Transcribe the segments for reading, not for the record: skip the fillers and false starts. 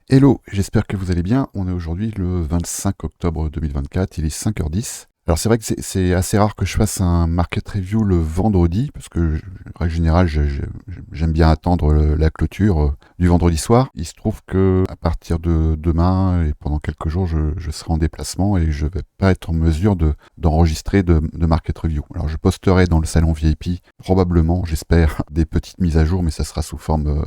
Hello, j'espère que vous allez bien. On est aujourd'hui le 25 octobre 2024, il est 5h10. Alors c'est vrai que c'est assez rare que je fasse un market review le vendredi, parce que en règle générale, j'aime bien attendre la clôture du vendredi soir. Il se trouve que à partir de demain et pendant quelques jours, je serai en déplacement et je vais pas être en mesure d'enregistrer de market review. Alors je posterai dans le salon VIP, probablement, j'espère, des petites mises à jour, mais ça sera sous forme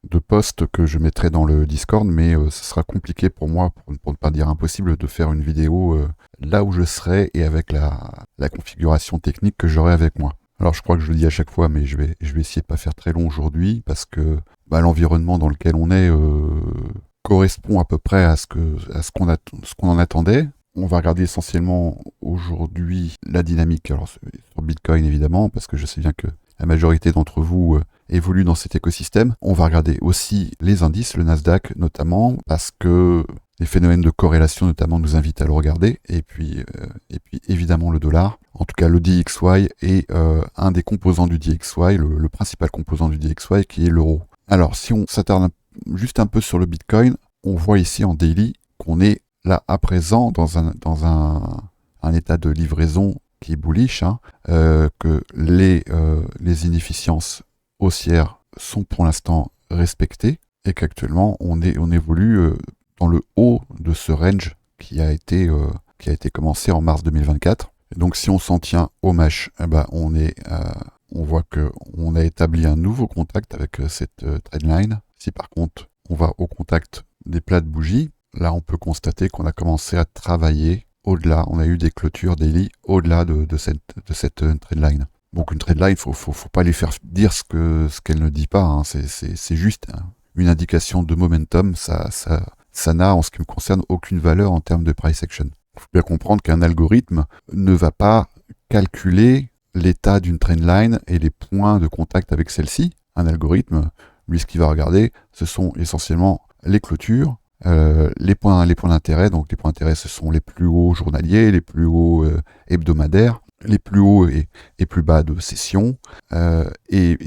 de post que je mettrai dans le Discord, mais ce sera compliqué pour moi, pour ne pas dire impossible, de faire une vidéo là où je serai et avec la configuration technique que j'aurai avec moi. Alors je crois que je le dis à chaque fois, mais je vais essayer de pas faire très long aujourd'hui parce que l'environnement dans lequel on est correspond à peu près à ce qu'on en attendait. On va regarder essentiellement aujourd'hui la dynamique, alors sur Bitcoin évidemment, parce que je sais bien que la majorité d'entre vous évolue dans cet écosystème. On va regarder aussi les indices, le Nasdaq notamment, parce que les phénomènes de corrélation notamment nous invitent à le regarder. Et puis évidemment le dollar. En tout cas, le DXY est un des composants du DXY, le principal composant du DXY qui est l'euro. Alors, si on s'attarde juste un peu sur le Bitcoin, on voit ici en daily qu'on est là à présent dans un état de livraison qui est bullish, que les inefficiences haussières sont pour l'instant respectées et qu'actuellement on évolue dans le haut de ce range qui a été commencé en mars 2024. Et donc si on s'en tient au MASH, on voit qu'on a établi un nouveau contact avec cette trendline. Si par contre on va au contact des plats de bougie, là on peut constater qu'on a commencé à travailler au-delà. On a eu des clôtures daily au-delà de cette trendline. Donc une trendline, faut pas lui faire dire ce qu'elle ne dit pas, hein. C'est juste une indication de momentum. Ça n'a, en ce qui me concerne, aucune valeur en termes de price action. Il faut bien comprendre qu'un algorithme ne va pas calculer l'état d'une trendline et les points de contact avec celle-ci. Un algorithme, lui, ce qu'il va regarder, ce sont essentiellement les clôtures, les points d'intérêt. Donc les points d'intérêt, ce sont les plus hauts journaliers, les plus hauts hebdomadaires, les plus hauts et plus bas de session, et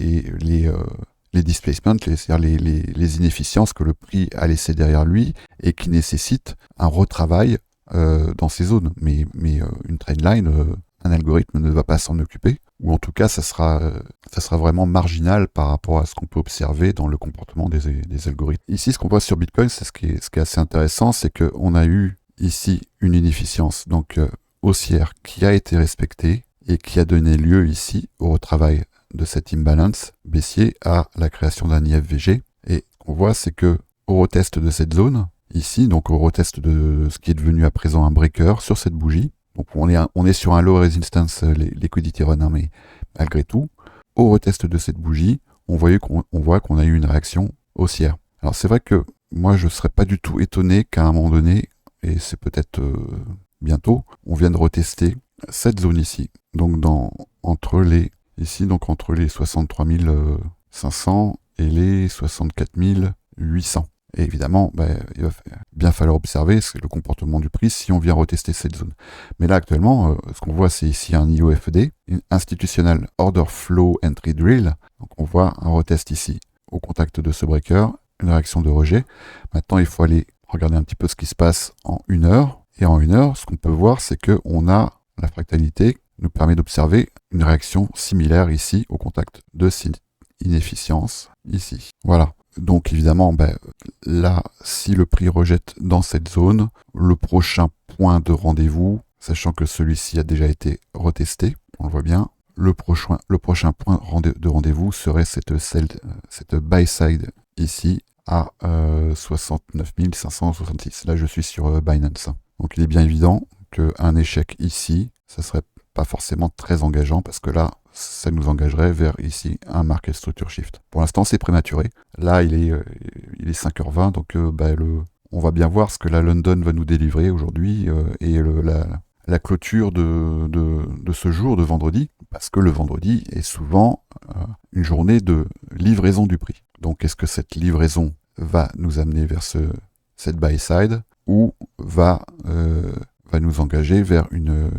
les displacements, c'est-à-dire les inefficiences que le prix a laissées derrière lui et qui nécessitent un retravail dans ces zones. Mais une trendline, un algorithme ne va pas s'en occuper, ou en tout cas ça sera vraiment marginal par rapport à ce qu'on peut observer dans le comportement des algorithmes. Ici, ce qu'on voit sur Bitcoin, c'est ce qui est assez intéressant, c'est qu'on a eu ici une inefficience donc haussière qui a été respectée et qui a donné lieu ici au retravail de cet imbalance baissier à la création d'un IFVG. Et ce qu'on voit, c'est que au retest de cette zone, ici, donc au retest de ce qui est devenu à présent un breaker sur cette bougie, donc on est sur un low resistance liquidity run, mais malgré tout, au retest de cette bougie, on voit qu'on a eu une réaction haussière. Alors c'est vrai que moi je ne serais pas du tout étonné qu'à un moment donné, et c'est peut-être bientôt, on vienne retester cette zone ici, donc entre les 63 500 et les 64 800. Et évidemment, il va bien falloir observer le comportement du prix si on vient retester cette zone. Mais là, actuellement, ce qu'on voit, c'est ici un IOFD, Institutional Order Flow Entry Drill. Donc on voit un retest ici au contact de ce breaker, une réaction de rejet. Maintenant, il faut aller regarder un petit peu ce qui se passe en 1 heure. Et en 1 heure, ce qu'on peut voir, c'est qu'on a la fractalité nous permet d'observer une réaction similaire ici au contact de cette inefficience ici. Voilà. Donc évidemment, là, si le prix rejette dans cette zone, le prochain point de rendez-vous, sachant que celui-ci a déjà été retesté, on le voit bien, le prochain point de rendez-vous serait cette buy side ici à 69 566. Là, je suis sur Binance. Donc il est bien évident qu'un échec ici, ça serait pas forcément très engageant parce que là, ça nous engagerait vers ici un market structure shift. Pour l'instant, c'est prématuré. Là, il est 5h20, donc on va bien voir ce que la London va nous délivrer aujourd'hui et la clôture de ce jour de vendredi, parce que le vendredi est souvent une journée de livraison du prix. Donc, est-ce que cette livraison va nous amener vers cette buy side ou va nous engager vers une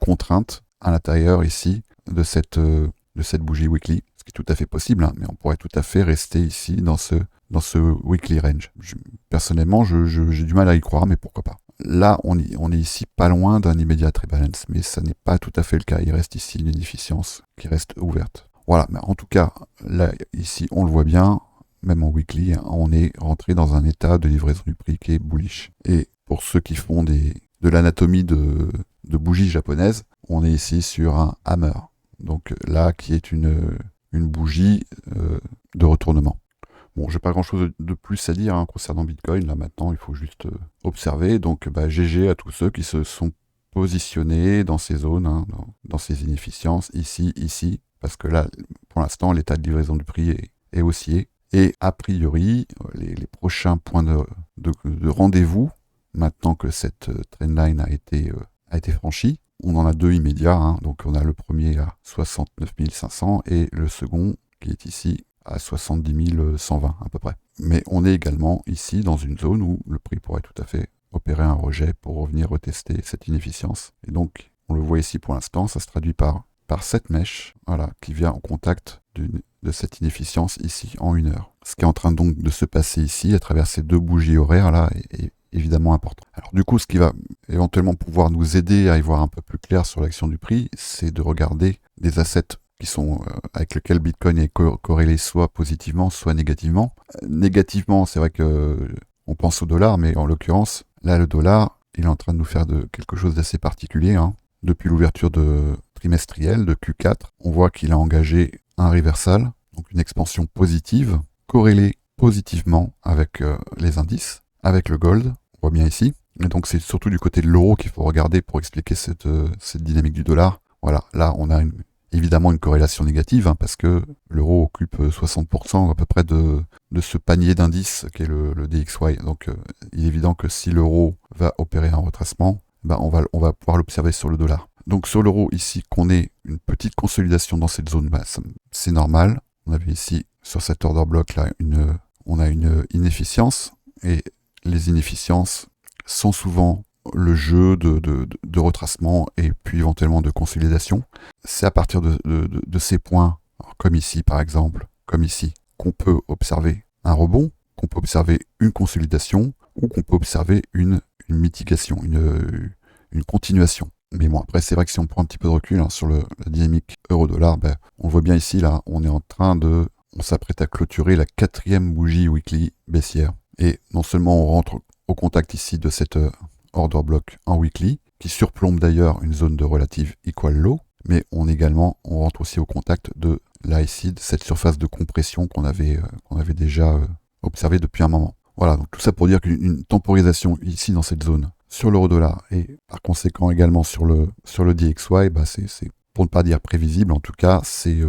contrainte à l'intérieur ici de cette bougie weekly, ce qui est tout à fait possible, mais on pourrait tout à fait rester ici dans ce dans ce weekly range. Personnellement, j'ai du mal à y croire, mais pourquoi pas. Là, on est ici pas loin d'un immediate rebalance, mais ça n'est pas tout à fait le cas. Il reste ici une inefficience qui reste ouverte. Voilà, mais en tout cas, là, ici, on le voit bien, même en weekly, on est rentré dans un état de livraison du prix qui est bullish. Et pour ceux qui font de l'anatomie de bougies japonaises, on est ici sur un hammer. Donc là, qui est une bougie de retournement. Bon, j'ai pas grand-chose de plus à dire concernant Bitcoin. Là, maintenant, il faut juste observer. Donc, GG à tous ceux qui se sont positionnés dans ces zones, dans ces inefficiences, ici, parce que là, pour l'instant, l'état de livraison du prix est haussier. Et a priori, les prochains points de rendez-vous, maintenant que cette trendline a été franchie, on en a deux immédiats. Donc, on a le premier à 69 500 et le second qui est ici à 70 120 à peu près. Mais on est également ici dans une zone où le prix pourrait tout à fait opérer un rejet pour revenir retester cette inefficience. Et donc, on le voit ici pour l'instant, ça se traduit par cette mèche, voilà, qui vient en contact de cette inefficience ici en 1 heure. Ce qui est en train donc de se passer ici à travers ces deux bougies horaires là est évidemment important. Alors du coup, ce qui va éventuellement pouvoir nous aider à y voir un peu plus clair sur l'action du prix, c'est de regarder des assets qui sont avec lesquels Bitcoin est corrélé soit positivement, soit négativement. Négativement, c'est vrai que on pense au dollar, mais en l'occurrence, là, le dollar, il est en train de nous faire quelque chose d'assez particulier. Depuis l'ouverture trimestrielle de Q4, on voit qu'il a engagé un reversal, donc une expansion positive, corrélée positivement avec les indices, avec le gold, on voit bien ici. Et donc c'est surtout du côté de l'euro qu'il faut regarder pour expliquer cette dynamique du dollar. Voilà, là on a évidemment une corrélation négative, parce que l'euro occupe 60% à peu près de ce panier d'indices qui est le DXY. Donc il est évident que si l'euro va opérer un retracement, on va pouvoir l'observer sur le dollar. Donc sur l'euro ici, qu'on ait une petite consolidation dans cette zone, c'est normal. On avait ici sur cet order block là, on a une inefficience, et les inefficiences sont souvent le jeu de retracement et puis éventuellement de consolidation. C'est à partir de ces points, comme ici par exemple, comme ici, qu'on peut observer un rebond, qu'on peut observer une consolidation, ou qu'on peut observer une mitigation, une continuation. Mais bon, après, c'est vrai que si on prend un petit peu de recul sur la dynamique euro-dollar, on le voit bien ici, là, on s'apprête à clôturer la 4e bougie weekly baissière. Et non seulement on rentre au contact ici de cette order block en weekly, qui surplombe d'ailleurs une zone de relative equal low, mais on rentre aussi au contact de là ici, de cette surface de compression qu'on avait déjà observée depuis un moment. Voilà, donc tout ça pour dire qu'une temporisation ici dans cette zone sur l'euro-dollar et par conséquent également sur le DXY, c'est pour ne pas dire prévisible, en tout cas, il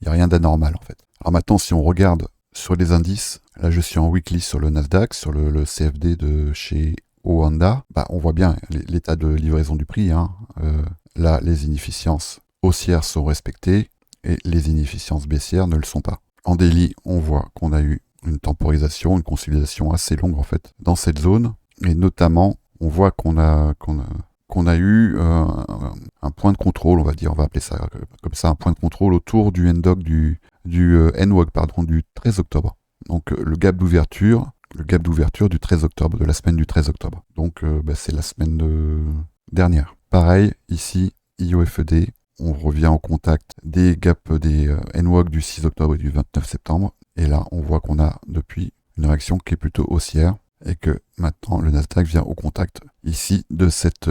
n'y a rien d'anormal en fait. Alors maintenant, si on regarde sur les indices, là je suis en weekly sur le Nasdaq, sur le CFD de chez Oanda, on voit bien l'état de livraison du prix. Là, les inefficiences haussières sont respectées et les inefficiences baissières ne le sont pas. En daily, on voit qu'on a eu une temporisation, une consolidation assez longue en fait dans cette zone, et notamment on voit qu'on a eu un point de contrôle, on va appeler ça comme ça, un point de contrôle autour du NDOC du NWOG du 13 octobre. Donc le gap d'ouverture du 13 octobre, de la semaine du 13 octobre. Donc c'est la semaine dernière. Pareil, ici, IOFED, on revient en contact des gaps des NWOG du 6 octobre et du 29 septembre. Et là, on voit qu'on a depuis une réaction qui est plutôt haussière, et que maintenant le Nasdaq vient au contact ici de cette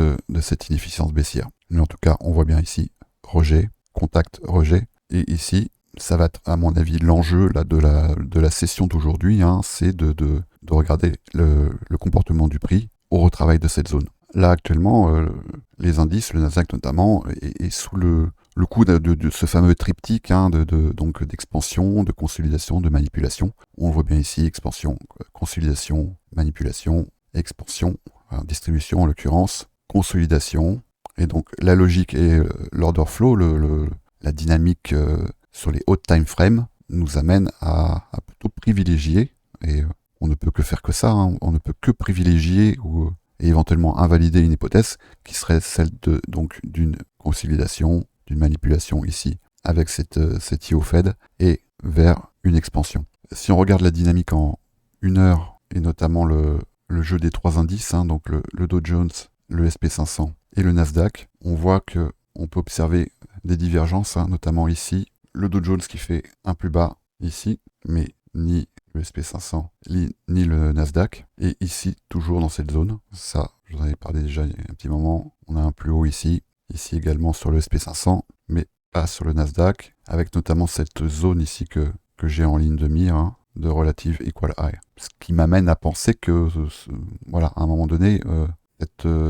inefficience baissière. Mais en tout cas, on voit bien ici rejet, contact, rejet. Et ici, ça va être à mon avis l'enjeu là, de la session d'aujourd'hui, c'est de regarder le comportement du prix au retravail de cette zone. Là actuellement, les indices, le Nasdaq notamment, est sous le coup de ce fameux triptyque donc d'expansion, de consolidation, de manipulation. On le voit bien ici, expansion, consolidation, manipulation, expansion, distribution en l'occurrence, consolidation. Et donc la logique et l'order flow, la dynamique sur les hautes time frames nous amène à plutôt privilégier, et on ne peut que faire que ça, on ne peut que privilégier et éventuellement invalider une hypothèse qui serait celle d'une consolidation, d'une manipulation ici avec cette IO Fed et vers une expansion. Si on regarde la dynamique en 1 heure, et notamment le jeu des 3 indices, hein, donc le Dow Jones, le SP500 et le Nasdaq, on voit que on peut observer des divergences, hein, notamment ici, le Dow Jones qui fait un plus bas ici, mais ni le SP500 ni le Nasdaq, et ici toujours dans cette zone. Ça, je vous en avais parlé déjà il y a un petit moment, on a un plus haut ici également sur le SP500, mais pas sur le Nasdaq, avec notamment cette zone ici que j'ai en ligne de mire, hein, de relative equal high. Ce qui m'amène à penser que, voilà, à un moment donné,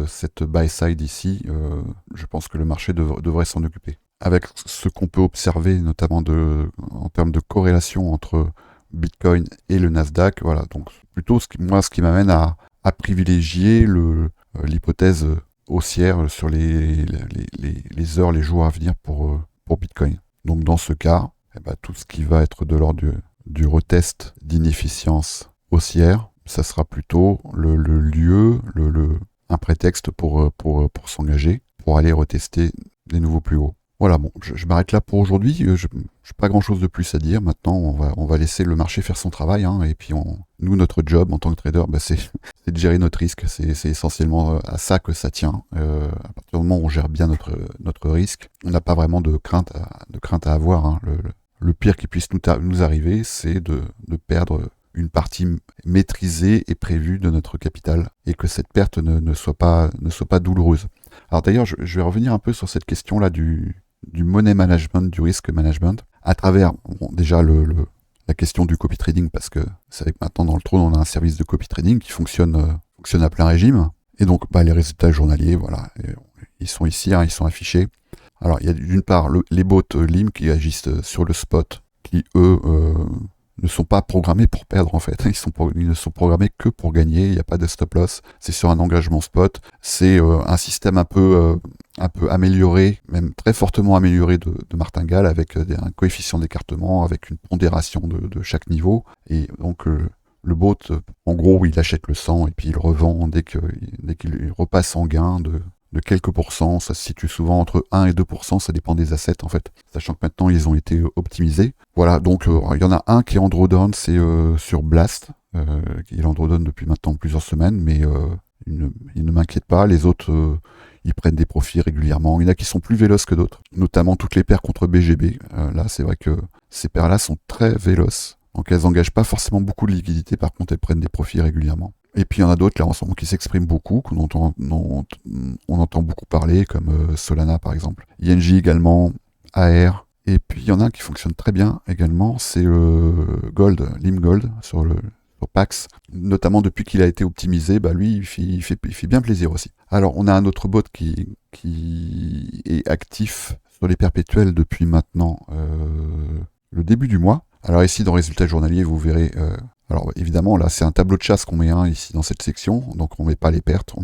cette buy side ici, je pense que le marché devrait s'en occuper. Avec ce qu'on peut observer, notamment en termes de corrélation entre Bitcoin et le Nasdaq, voilà, donc plutôt ce qui m'amène à privilégier l'hypothèse haussière sur les heures, les jours à venir pour Bitcoin. Donc dans ce cas, tout ce qui va être de l'ordre du retest d'inefficience haussière, ça sera plutôt le lieu, un prétexte pour s'engager, pour aller retester des nouveaux plus hauts. Voilà, bon, je m'arrête là pour aujourd'hui. Je n'ai pas grand-chose de plus à dire. Maintenant, on va laisser le marché faire son travail. Hein, et puis, nous, notre job en tant que trader, c'est de gérer notre risque. C'est essentiellement à ça que ça tient. À partir du moment où on gère bien notre risque, on n'a pas vraiment de crainte à avoir. Hein. Le pire qui puisse nous arriver, c'est de perdre une partie maîtrisée et prévue de notre capital, et que cette perte ne soit pas douloureuse. Alors d'ailleurs, je vais revenir un peu sur cette question-là du money management, du risk management, à travers déjà la question du copy trading, parce que c'est vrai que maintenant dans le trône, on a un service de copy trading qui fonctionne à plein régime, et donc les résultats journaliers, voilà, ils sont ici, hein, ils sont affichés. Alors il y a d'une part les bots LIM qui agissent sur le spot, qui eux ne sont pas programmés pour perdre en fait. Ils ne sont programmés que pour gagner. Il n'y a pas de stop loss. C'est sur un engagement spot. C'est un système un peu amélioré, même très fortement amélioré de martingale, avec un coefficient d'écartement, avec une pondération de chaque niveau. Et donc le bot, en gros, il achète le 100 et puis il revend dès qu'il repasse en gain de quelques pourcents. Ça se situe souvent entre 1 et 2%, ça dépend des assets en fait, sachant que maintenant ils ont été optimisés. Voilà, donc il y en a un qui est en drawdown, c'est sur Blast, il est en drawdown depuis maintenant plusieurs semaines, mais il ne m'inquiète pas. Les autres, ils prennent des profits régulièrement. Il y en a qui sont plus véloces que d'autres, notamment toutes les paires contre BGB. Là, c'est vrai que ces paires-là sont très véloces, donc elles n'engagent pas forcément beaucoup de liquidité, par contre elles prennent des profits régulièrement. Et puis il y en a d'autres là en ce moment qui s'expriment beaucoup, on entend beaucoup parler, comme Solana par exemple, ING également, AR, et puis il y en a un qui fonctionne très bien également, c'est Gold, Lim Gold sur Pax, notamment depuis qu'il a été optimisé, lui il fait bien plaisir aussi. Alors on a un autre bot qui est actif sur les perpétuels depuis maintenant le début du mois. Alors ici dans résultats journaliers vous verrez, alors évidemment là c'est un tableau de chasse qu'on met ici dans cette section, donc on met pas les pertes,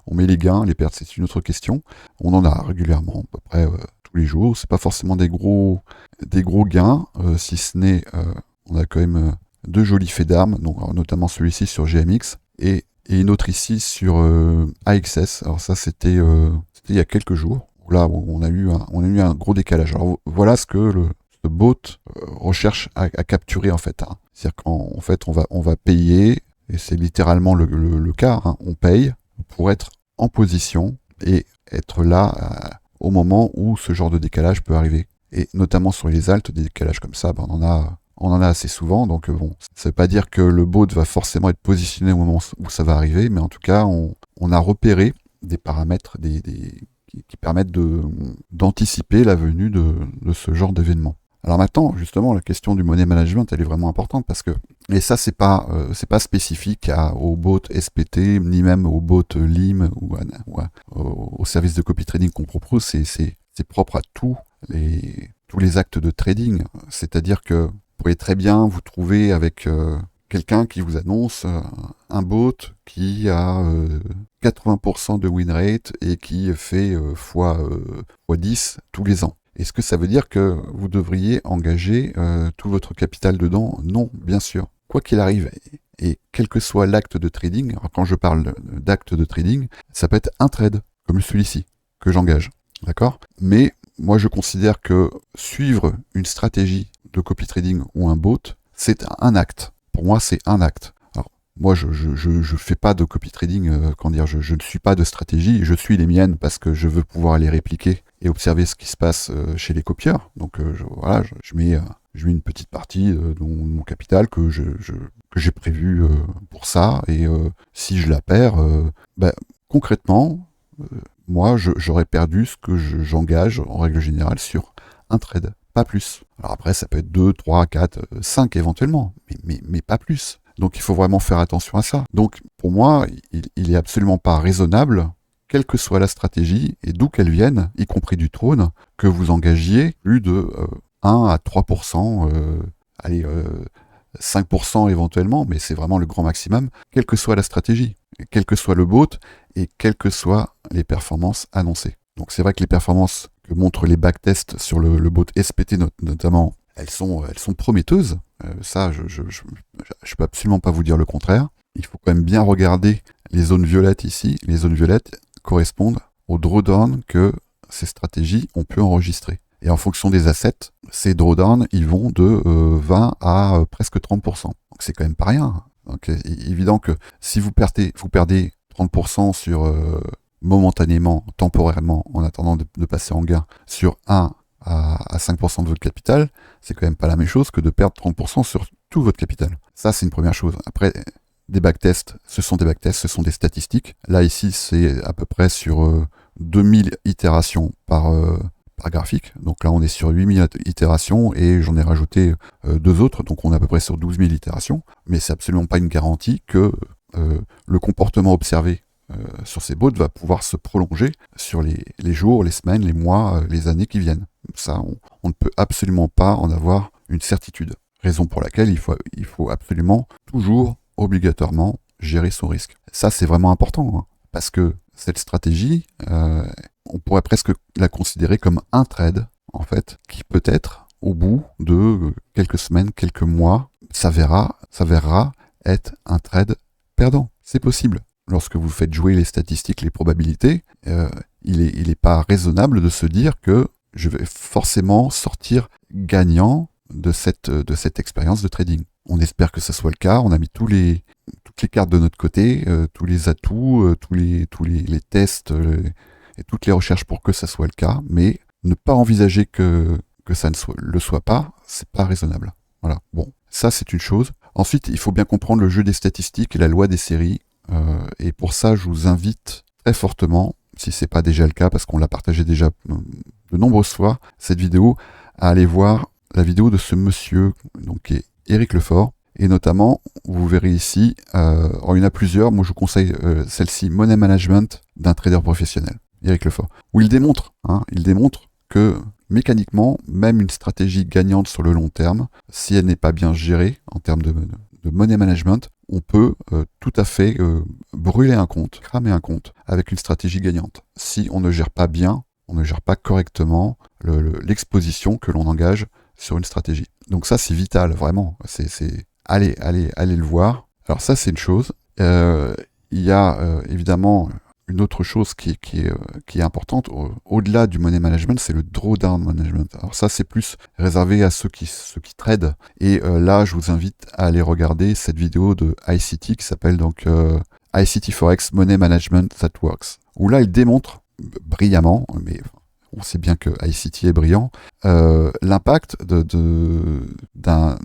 on met les gains. Les pertes c'est une autre question, on en a régulièrement à peu près tous les jours, c'est pas forcément des gros gains, si ce n'est on a quand même deux jolis faits d'armes, donc notamment celui-ci sur GMX et une autre ici sur AXS. Alors ça c'était il y a quelques jours, là on a eu un gros décalage. Alors voilà ce que ce bot recherche à capturer en fait. Hein. C'est-à-dire qu'en fait on va payer, et c'est littéralement le cas, hein, on paye pour être en position et être là au moment où ce genre de décalage peut arriver. Et notamment sur les alts, des décalages comme ça, on en a assez souvent, donc bon, ça veut pas dire que le bot va forcément être positionné au moment où ça va arriver, mais en tout cas, on a repéré des paramètres qui permettent d'anticiper la venue de ce genre d'événement. Alors maintenant, justement, la question du money management, elle est vraiment importante parce que, et ça, c'est pas spécifique au bot SPT, ni même au bot LIM ou au service de copy trading qu'on propose, c'est propre à tous les actes de trading. C'est-à-dire que vous pourriez très bien vous trouver avec quelqu'un qui vous annonce un bot qui a 80% de win rate et qui fait fois 10 tous les ans. Est-ce que ça veut dire que vous devriez engager tout votre capital dedans? Non, bien sûr. Quoi qu'il arrive, et quel que soit l'acte de trading, alors quand je parle d'acte de trading, ça peut être un trade, comme celui-ci, que j'engage. D'accord? Mais moi, je considère que suivre une stratégie de copy trading ou un bot, c'est un acte. Pour moi, c'est un acte. Alors, moi, je fais pas de copy trading, comment dire, je ne suis pas de stratégie, je suis les miennes parce que je veux pouvoir les répliquer et observer ce qui se passe chez les copieurs. Donc, voilà, je mets une petite partie de mon capital que j'ai prévu pour ça, et si je la perds, concrètement, moi, j'aurais perdu ce que j'engage en règle générale sur un trade, pas plus. Alors après, ça peut être 2, 3, 4, 5 éventuellement, mais pas plus. Donc il faut vraiment faire attention à ça. Donc pour moi, il est absolument pas raisonnable, quelle que soit la stratégie, et d'où qu'elle vienne, y compris du trône, que vous engagiez plus de 1 à 3%, allez, 5% éventuellement, mais c'est vraiment le grand maximum, quelle que soit la stratégie, quel que soit le bot, et quelles que soient les performances annoncées. Donc c'est vrai que les performances que montrent les backtests sur le bot SPT notamment, elles sont prometteuses. Ça, je peux absolument pas vous dire le contraire. Il faut quand même bien regarder les zones violettes ici. Les zones violettes correspondent au drawdown que ces stratégies ont pu enregistrer. Et en fonction des assets, ces drawdowns, ils vont de 20 à presque 30%. Donc c'est quand même pas rien. Donc évident que si vous perdez 30% sur momentanément, temporairement, en attendant de passer en gain sur 1 à 5% de votre capital, c'est quand même pas la même chose que de perdre 30% sur tout votre capital. Ça, c'est une première chose. Après, des backtests, ce sont des statistiques. Là, ici, c'est à peu près sur 2000 itérations par graphique. Donc là, on est sur 8000 itérations et j'en ai rajouté 2 autres. Donc on est à peu près sur 12 000 itérations. Mais c'est absolument pas une garantie que le comportement observé sur ces bots va pouvoir se prolonger sur les jours, les semaines, les mois, les années qui viennent. Ça, on ne peut absolument pas en avoir une certitude. Raison pour laquelle il faut absolument toujours, obligatoirement, gérer son risque. Ça, c'est vraiment important, hein, parce que cette stratégie, on pourrait presque la considérer comme un trade, en fait, qui peut-être, au bout de quelques semaines, quelques mois, s'avérera être un trade perdant. C'est possible. Lorsque vous faites jouer les statistiques, les probabilités, il est pas raisonnable de se dire que je vais forcément sortir gagnant de cette expérience de trading. On espère que ce soit le cas. On a mis toutes les cartes de notre côté, tous les atouts, tous les tests et toutes les recherches pour que ça soit le cas. Mais ne pas envisager que ça ne le soit pas, c'est pas raisonnable. Voilà. Bon, ça c'est une chose. Ensuite, il faut bien comprendre le jeu des statistiques et la loi des séries. Et pour ça, je vous invite très fortement, si c'est pas déjà le cas, parce qu'on l'a partagé déjà de nombreuses fois, cette vidéo, à aller voir la vidéo de ce monsieur, donc qui est Éric Lefort. Et notamment, vous verrez ici, il y en a plusieurs, moi je vous conseille celle-ci, Money Management d'un trader professionnel, Éric Lefort, où il démontre que mécaniquement, même une stratégie gagnante sur le long terme, si elle n'est pas bien gérée en termes de money management, on peut tout à fait brûler un compte, cramer un compte avec une stratégie gagnante. Si on ne gère pas bien, on ne gère pas correctement l'exposition que l'on engage sur une stratégie. Donc ça, c'est vital, vraiment. Allez le voir. Alors ça, c'est une chose. Il y a évidemment une autre chose qui est importante, au-delà du money management, c'est le drawdown management. Alors ça, c'est plus réservé à ceux qui tradent. Et là, je vous invite à aller regarder cette vidéo de ICT qui s'appelle donc ICT Forex Money Management That Works. Où là, il démontre brillamment, mais on sait bien que ICT est brillant, l'impact d'un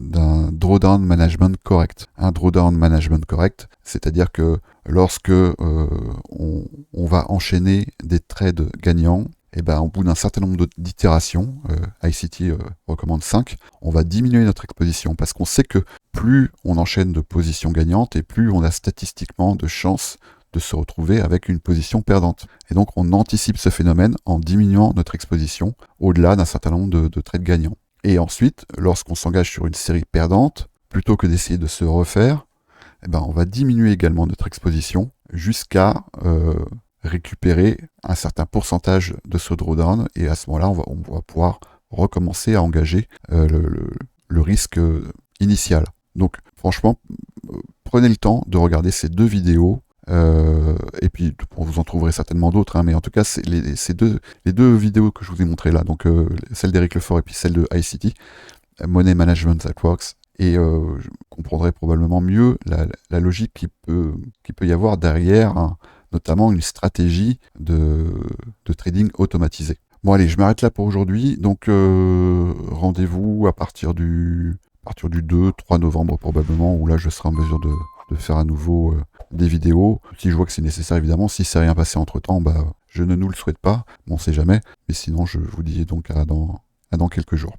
drawdown management correct. Un drawdown management correct, c'est-à-dire que lorsque on va enchaîner des trades gagnants, et ben, au bout d'un certain nombre d'itérations, ICT recommande 5, on va diminuer notre exposition parce qu'on sait que plus on enchaîne de positions gagnantes et plus on a statistiquement de chances de se retrouver avec une position perdante. Et donc on anticipe ce phénomène en diminuant notre exposition au-delà d'un certain nombre de trades gagnants. Et ensuite, lorsqu'on s'engage sur une série perdante, plutôt que d'essayer de se refaire, eh ben, on va diminuer également notre exposition jusqu'à récupérer un certain pourcentage de ce drawdown, et à ce moment-là, on va pouvoir recommencer à engager le risque initial. Donc franchement, prenez le temps de regarder ces 2 vidéos. Et puis vous en trouverez certainement d'autres, hein, mais en tout cas c'est les deux vidéos que je vous ai montrées là, donc celle d'Éric Lefort et puis celle de ICT, Money Management That Works, et je comprendrai probablement mieux la logique qui peut y avoir derrière, hein, notamment une stratégie de trading automatisé. Bon allez, je m'arrête là pour aujourd'hui, donc rendez-vous à partir du 2-3 novembre probablement, où là je serai en mesure de faire à nouveau des vidéos. Si je vois que c'est nécessaire évidemment, si c'est rien passé entre temps, bah, je ne nous le souhaite pas, on sait jamais, mais sinon je vous dis donc à dans quelques jours.